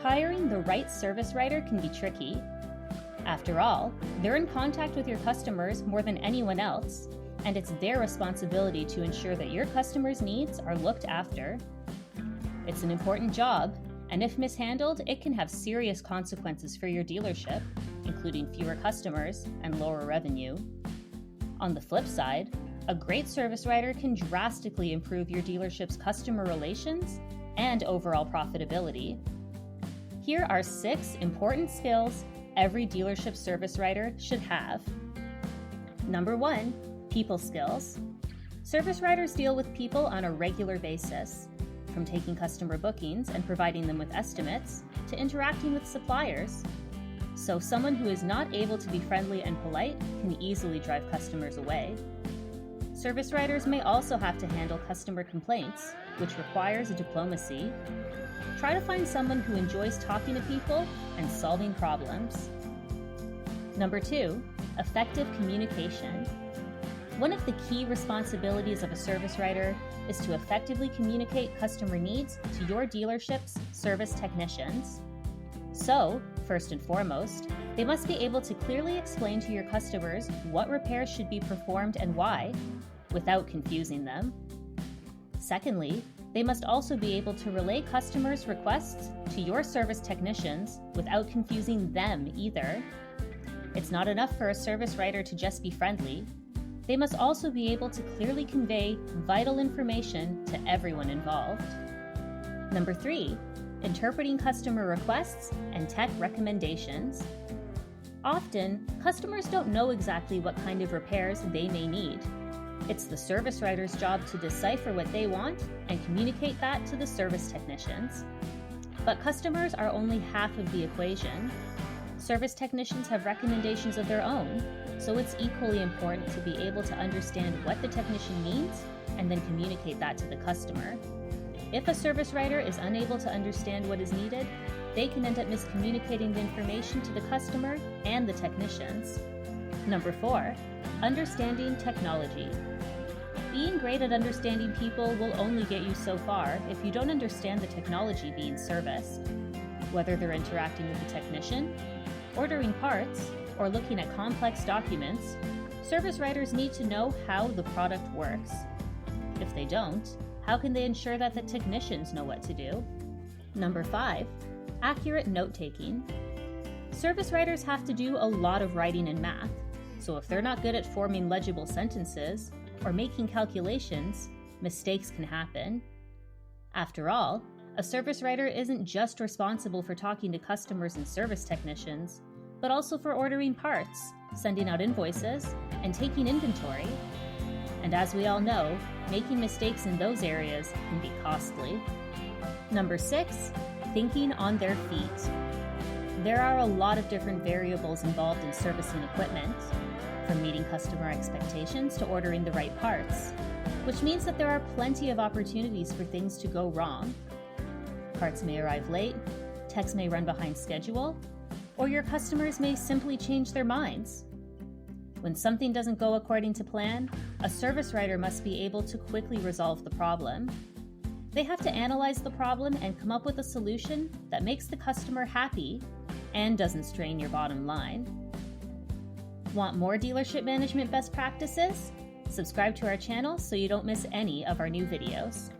Hiring the right service writer can be tricky. After all, they're in contact with your customers more than anyone else, and it's their responsibility to ensure that your customers' needs are looked after. It's an important job, and if mishandled, it can have serious consequences for your dealership, including fewer customers and lower revenue. On the flip side, a great service writer can drastically improve your dealership's customer relations and overall profitability. Here are 6 important skills every dealership service writer should have. Number 1, people skills. Service writers deal with people on a regular basis, from taking customer bookings and providing them with estimates to interacting with suppliers. So someone who is not able to be friendly and polite can easily drive customers away. Service writers may also have to handle customer complaints, which requires diplomacy. Try to find someone who enjoys talking to people and solving problems. Number 2, effective communication. One of the key responsibilities of a service writer is to effectively communicate customer needs to your dealership's service technicians. So, first and foremost, they must be able to clearly explain to your customers what repairs should be performed and why, without confusing them. Secondly, they must also be able to relay customers' requests to your service technicians without confusing them either. It's not enough for a service writer to just be friendly. They must also be able to clearly convey vital information to everyone involved. Number 3, interpreting customer requests and tech recommendations. Often, customers don't know exactly what kind of repairs they may need. It's the service writer's job to decipher what they want and communicate that to the service technicians. But customers are only half of the equation. Service technicians have recommendations of their own, so it's equally important to be able to understand what the technician needs and then communicate that to the customer. If a service writer is unable to understand what is needed, they can end up miscommunicating the information to the customer and the technicians. Number 4, understanding technology. Being great at understanding people will only get you so far if you don't understand the technology being serviced. Whether they're interacting with the technician, ordering parts, or looking at complex documents, service writers need to know how the product works. If they don't, how can they ensure that the technicians know what to do? Number 5, accurate note-taking. Service writers have to do a lot of writing and math, so if they're not good at forming legible sentences or making calculations, mistakes can happen. After all, a service writer isn't just responsible for talking to customers and service technicians, but also for ordering parts, sending out invoices, and taking inventory. And as we all know, making mistakes in those areas can be costly. Number 6, thinking on their feet. There are a lot of different variables involved in servicing equipment, from meeting customer expectations to ordering the right parts, which means that there are plenty of opportunities for things to go wrong. Parts may arrive late, techs may run behind schedule, or your customers may simply change their minds. When something doesn't go according to plan, a service writer must be able to quickly resolve the problem. They have to analyze the problem and come up with a solution that makes the customer happy and doesn't strain your bottom line. Want more dealership management best practices? Subscribe to our channel so you don't miss any of our new videos.